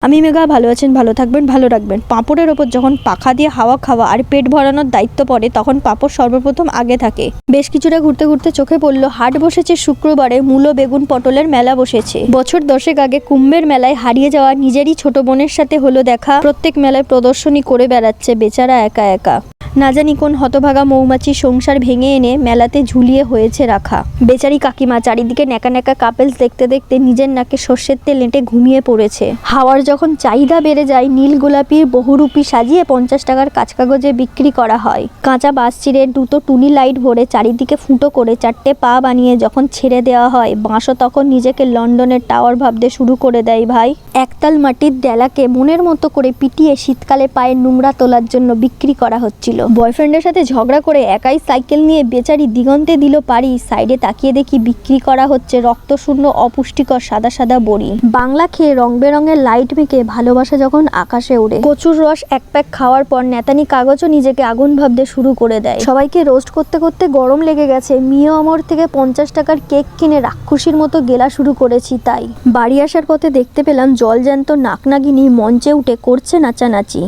আমি মেঘা, ভালো আছেন, ভালো থাকবেন, ভালো রাখবেন। পাঁপড়ের ওপর যখন পাখা দিয়ে হাওয়া খাওয়া আর পেট ভরানোর দায়িত্ব পড়ে তখন পাঁপড় সর্বপ্রথম আগে থাকে। বেশ কিছুটা ঘুরতে ঘুরতে চোখে পড়ল হাট বসেছে শুক্রবারে, মূলো বেগুন পটলের মেলা বসেছে। বছর 10 আগে কুম্ভের মেলায় হারিয়ে যাওয়া নিজেরই ছোট বোনের সাথে হলো দেখা। প্রত্যেক মেলায় প্রদর্শনী করে বেড়াচ্ছে বেচারা একা একা। না জানি কোন হতভাগা মৌমাছি সংসার ভেঙে এনে মেলাতে ঝুলিয়ে হয়েছে রাখা। বেচারি কাকিমা চারিদিকে ন্যাকা ন্যাকা কাপেলস দেখতে দেখতে নিজের নাকে সর্ষের তেল এঁটে ঘুমিয়ে পড়েছে। হাওয়ার যখন চাহিদা বেড়ে যায়, নীল গোলাপির বহুরূপী সাজিয়ে 50 টাকার কাঁচকাগজে বিক্রি করা হয়। কাঁচা বাঁশ চিড়ে দুটো টুনি লাইট ভরে চারিদিকে ফুটো করে 4টে পা বানিয়ে যখন ছেড়ে দেওয়া হয়, বাঁশও তখন নিজেকে লন্ডনের টাওয়ার ভাবতে শুরু করে দেয় ভাই। একতাল মাটির ডেলাকে মনের মতো করে পিটিয়ে শীতকালে পায়ের নোংরা তোলার জন্য বিক্রি করা হচ্ছিল। বয়ফ্রেন্ডের সাথে ঝগড়া করে একাই সাইকেল নিয়ে বেচারি দিগন্তে দিল পাড়ি। সাইডে তাকিয়ে দেখি বিক্রি করা হচ্ছে রক্তশূন্য অপুষ্টিকর সাদা সাদা বড়ি। বাংলা খেয়ে রং বেরঙের লাইট মেখে ভালোবাসা যখন আকাশে ওড়ে। কচুর রস 1 প্যাক খাওয়ার পর নেতানি কাগজও নিজেকে আগুন ভাবতে শুরু করে দেয়। সবাইকে রোস্ট করতে করতে গরম লেগে গেছে। মিও আমর থেকে 50 টাকার কেক কিনে রাক্ষসীর মতো গেলা শুরু করেছি। তাই বাড়ি আসার পথে দেখতে পেলাম জলজ্যান্ত নাকনাগিনী মঞ্চে উঠে করছে নাচানাচি।